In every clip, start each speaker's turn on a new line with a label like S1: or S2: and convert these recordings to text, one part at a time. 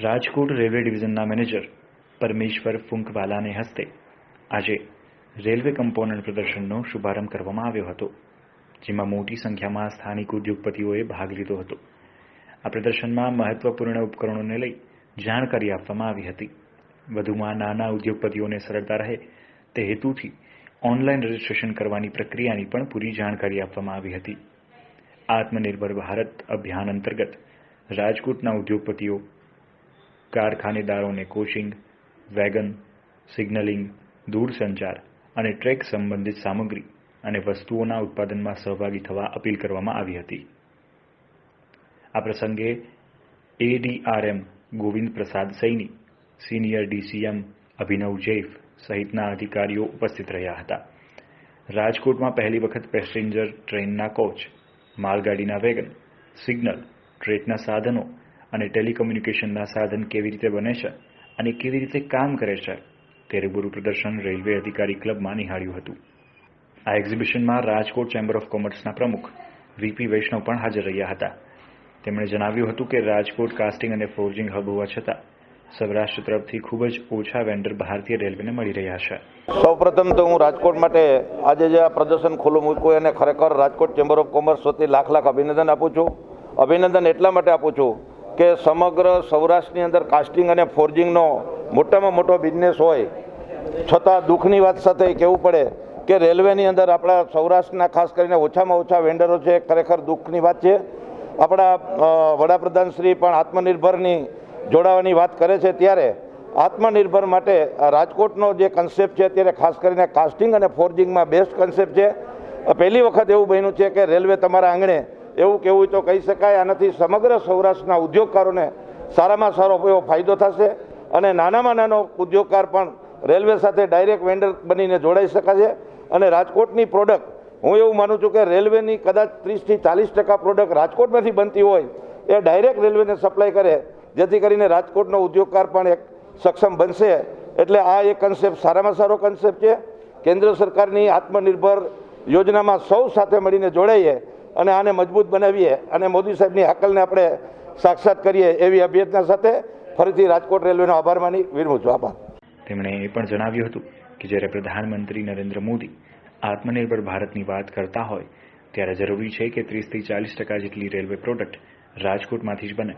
S1: Rajkot railway ડિવિઝનના manager પરમેશ્વર ફુંકવાલાને હસ્તે આજે railway component પ્રદર્શનનો શુભારંભ કરવામાં આવ્યો હતો, જેમાં મોટી સંખ્યામાં સ્થાનિક ઉદ્યોગપતિઓએ ભાગ લીધો હતો. આ પ્રદર્શનમાં મહત્વપૂર્ણ ઉપકરણોને લઈ જાણકારી આપવામાં આવી હતી. વધુમાં નાના ઉદ્યોગપતિઓને સરળતા રહે તે હેતુથી ઓનલાઈન રજીસ્ટ્રેશન કરવાની પ્રક્રિયાની પણ પૂરી જાણકારી આપવામાં આવી હતી. આત્મનિર્ભર ભારત અભિયાન અંતર્ગત રાજકોટના ઉદ્યોગપતિઓ કારખાનેદારોને કોચિંગ, વેગન, સિગ્નલિંગ, દૂરસંચાર અને ટ્રેક સંબંધિત સામગ્રી અને વસ્તુઓના ઉત્પાદનમાં સહભાગી થવા અપીલ કરવામાં આવી હતી. આ પ્રસંગે ADRM ગોવિંદ પ્રસાદ સૈની, સિનિયર DCM અભિનવ જૈફ સહિતના અધિકારીઓ ઉપસ્થિત રહ્યા હતા. રાજકોટમાં પહેલી વખત પેસેન્જર ટ્રેનના કોચ, માલગાડીના વેગન, સિગ્નલ, ટ્રેકના સાધનો અને ટેલિકોમ્યુનિકેશનના સાધન કેવી રીતે બને છે અને કેવી રીતે કામ કરે છે તે રૂબરૂ પ્રદર્શન રેલવે અધિકારી ક્લબમાં નિહાળ્યું હતું. આ એક્ઝિબિશનમાં રાજકોટ ચેમ્બર ઓફ કોમર્સના પ્રમુખ VP વૈષ્ણવ પણ હાજર રહ્યા હતા. તેમણે જણાવ્યું હતું કે રાજકોટ કાસ્ટિંગ અને ફોર્જિંગ હબ હોવા છતાં સૌરાષ્ટ્ર તરફથી ખૂબ જ ઓછા વેન્ડર ભારતીય રેલવેને મળી રહ્યા છે.
S2: સૌપ્રથમ તો હું રાજકોટ માટે આજે જે આ પ્રદર્શન ખુલ્લું મૂક્યું એને ખરેખર રાજકોટ ચેમ્બર ઓફ કોમર્સ વતી લાખ અભિનંદન આપું છું. અભિનંદન એટલા માટે આપું છું કે સમગ્ર સૌરાષ્ટ્રની અંદર કાસ્ટિંગ અને ફોર્જિંગનો મોટામાં મોટો બિઝનેસ હોય છતાં દુઃખની વાત સાથે કહેવું પડે કે રેલવેની અંદર આપણા સૌરાષ્ટ્રના ખાસ કરીને ઓછામાં ઓછા વેન્ડરો છે. ખરેખર દુઃખની વાત છે. આપણા વડાપ્રધાન શ્રી પણ આત્મનિર્ભરની જોડાવાની વાત કરે છે, ત્યારે આત્મનિર્ભર માટે રાજકોટનો જે કન્સેપ્ટ છે અત્યારે ખાસ કરીને કાસ્ટિંગ અને ફોર્જિંગમાં બેસ્ટ કન્સેપ્ટ છે. પહેલી વખત એવું બન્યું છે કે રેલવે તમારા આંગણે એવું કહેવું તો કહી શકાય. આનાથી સમગ્ર સૌરાષ્ટ્રના ઉદ્યોગકારોને સારામાં સારો એવો ફાયદો થશે અને નાનામાં નાનો ઉદ્યોગકાર પણ રેલવે સાથે ડાયરેક્ટ વેન્ડર બનીને જોડાઈ શકાશે. અને રાજકોટની પ્રોડક્ટ, હું એવું માનું છું કે રેલવેની કદાચ 30થી 40% પ્રોડક્ટ રાજકોટમાંથી બનતી હોય એ ડાયરેક્ટ રેલવેને સપ્લાય કરે, જેથી કરીને રાજકોટનો ઉદ્યોગકાર પણ એક સક્ષમ બનશે. એટલે આ એક કન્સેપ્ટ સારામાં સારો કન્સેપ્ટ છે. કેન્દ્ર સરકારની આત્મનિર્ભર યોજનામાં સૌ સાથે મળીને જોડાઈએ અને આને મજબૂત બનાવીએ અને મોદી સાહેબની હાકલને આપણે સાક્ષાત કરીએ એવી અભ્યર્થના સાથે ફરીથી રાજકોટ રેલવેનો આભાર માની વિરમું છું. આભાર.
S1: તેમણે એ પણ જણાવ્યું હતું કે જ્યારે પ્રધાનમંત્રી નરેન્દ્ર મોદી આત્મનિર્ભર ભારતની વાત કરતા હોય ત્યારે જરૂરી છે કે 30થી 40% જેટલી રેલવે પ્રોડક્ટ રાજકોટમાંથી જ બને,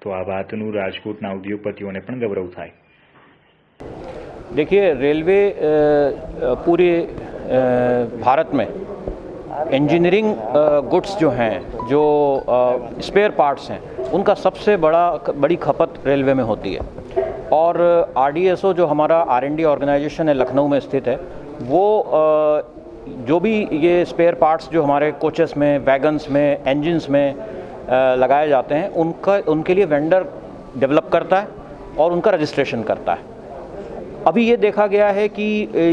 S1: તો આ વાતનું રાજકોટના ઉદ્યોગપતિઓને પણ ગૌરવ થાય.
S3: देखिए, रेलवे पूरे भारत में इंजीनियरिंग गुड्स जो हैं, जो स्पेयर पार्ट्स हैं, उनका सबसे बड़ी खपत रेलवे में होती है. और RDSO जो हमारा R&D ऑर्गेनाइजेशन है लखनऊ में स्थित है, वो जो भी ये स्पेयर पार्ट्स जो हमारे कोचेस में, वैगन्स में, इंजन्स में लगाए जाते हैं, उनके लिए वेंडर डेवलप करता है और उनका रजिस्ट्रेशन करता है. अभी ये देखा गया है कि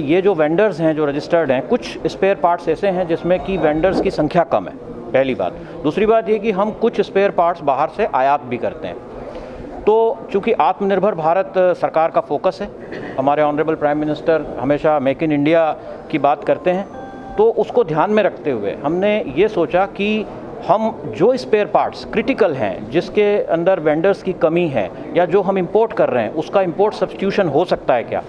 S3: ये जो वेंडर्स हैं जो रजिस्टर्ड हैं, कुछ स्पेयर पार्ट्स ऐसे हैं जिसमें कि वेंडर्स की संख्या कम है, पहली बात. दूसरी बात ये कि हम कुछ स्पेयर पार्ट्स बाहर से आयात भी करते हैं. तो चूँकि आत्मनिर्भर भारत सरकार का फोकस है, हमारे ऑनरेबल प्राइम मिनिस्टर हमेशा मेक इन इंडिया की बात करते हैं, तो उसको ध्यान में रखते हुए हमने ये सोचा कि हम जो स्पेयर पार्ट्स क्रिटिकल हैं, जिसके अंदर वेंडर्स की कमी है या जो हम इंपोर्ट कर रहे हैं उसका इंपोर्ट सब्स्टिट्यूशन हो सकता है क्या,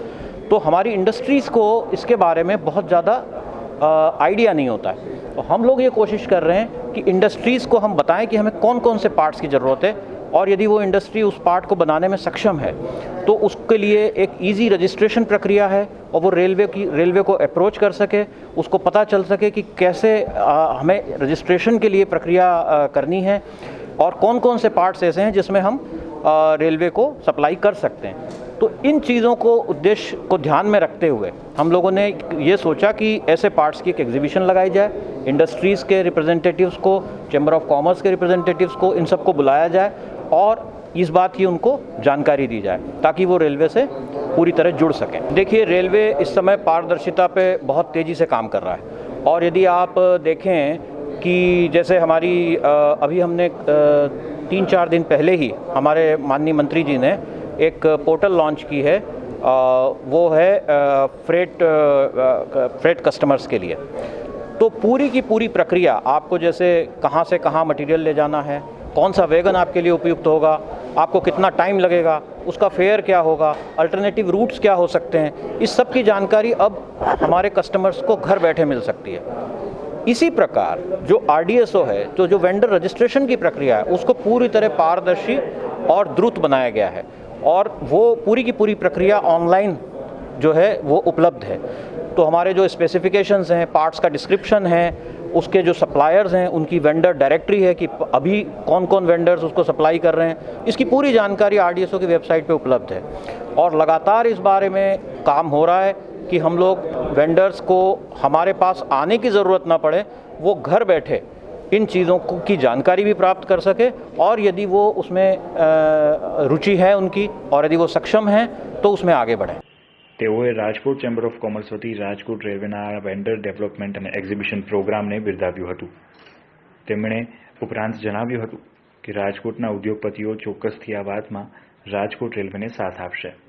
S3: तो हमारी इंडस्ट्रीज़ को इसके बारे में बहुत ज़्यादा आइडिया नहीं होता है. तो हम लोग ये कोशिश कर रहे हैं कि इंडस्ट्रीज़ को हम बताएं कि हमें कौन कौन से पार्ट्स की ज़रूरत है, और यदि वो इंडस्ट्री उस पार्ट को बनाने में सक्षम है तो उसके लिए एक इजी रजिस्ट्रेशन प्रक्रिया है और वो रेलवे को अप्रोच कर सके, उसको पता चल सके कि कैसे हमें रजिस्ट्रेशन के लिए प्रक्रिया करनी है और कौन कौन से पार्ट्स ऐसे हैं जिसमें हम रेलवे को सप्लाई कर सकते हैं. तो इन चीज़ों को उद्देश्य को ध्यान में रखते हुए हम लोगों ने ये सोचा कि ऐसे पार्ट्स की एक एग्जीबिशन लगाई जाए, इंडस्ट्रीज़ के रिप्रेजेंटेटिव्स को, चैम्बर ऑफ कॉमर्स के रिप्रेजेंटेटिव्स को, इन सबको बुलाया जाए और इस बात की उनको जानकारी दी जाए ताकि वो रेलवे से पूरी तरह जुड़ सकें. देखिए, रेलवे इस समय पारदर्शिता पे बहुत तेज़ी से काम कर रहा है. और यदि आप देखें कि जैसे हमारी अभी हमने 3-4 दिन पहले ही हमारे माननीय मंत्री जी ने एक पोर्टल लॉन्च की है, वो है फ्रेट कस्टमर्स के लिए. तो पूरी की पूरी प्रक्रिया आपको, जैसे कहाँ से कहाँ मटेरियल ले जाना है, कौन सा वैगन आपके लिए उपयुक्त होगा, आपको कितना टाइम लगेगा, उसका फेयर क्या होगा, अल्टरनेटिव रूट्स क्या हो सकते हैं, इस सब की जानकारी अब हमारे कस्टमर्स को घर बैठे मिल सकती है। इसी प्रकार जो RDSO है, तो जो वेंडर रजिस्ट्रेशन की प्रक्रिया है, उसको पूरी तरह पारदर्शी और द्रुत बनाया गया है और वो पूरी की पूरी प्रक्रिया ऑनलाइन जो है वो उपलब्ध है। तो हमारे जो स्पेसिफिकेशंस हैं, पार्ट्स का डिस्क्रिप्शन है, उसके जो सप्लायर्स हैं, उनकी वेंडर डायरेक्टरी है कि अभी कौन कौन वेंडर्स उसको सप्लाई कर रहे हैं, इसकी पूरी जानकारी RDSO की वेबसाइट पे उपलब्ध है। और लगातार इस बारे में काम हो रहा है कि हम लोग वेंडर्स को हमारे पास आने की ज़रूरत ना पड़े, वो घर बैठे इन चीज़ों की जानकारी भी प्राप्त कर सके और यदि वो उसमें रुचि है उनकी और यदि वो सक्षम हैं तो उसमें आगे बढ़ें।
S1: તેઓએ રાજકોટ ચેમ્બર ઓફ કોમર્સ વતી રાજકોટ રેલવેના વેન્ડર ડેવલપમેન્ટ અને એક્ઝિબિશન પ્રોગ્રામને બિરદાવ્યું હતું। તેમણે ઉપરાંત જણાવ્યું હતું કે રાજકોટના ઉદ્યોગપતિઓ ચોક્કસથી આ વાતમાં રાજકોટ રેલવેને સાથ આપશે।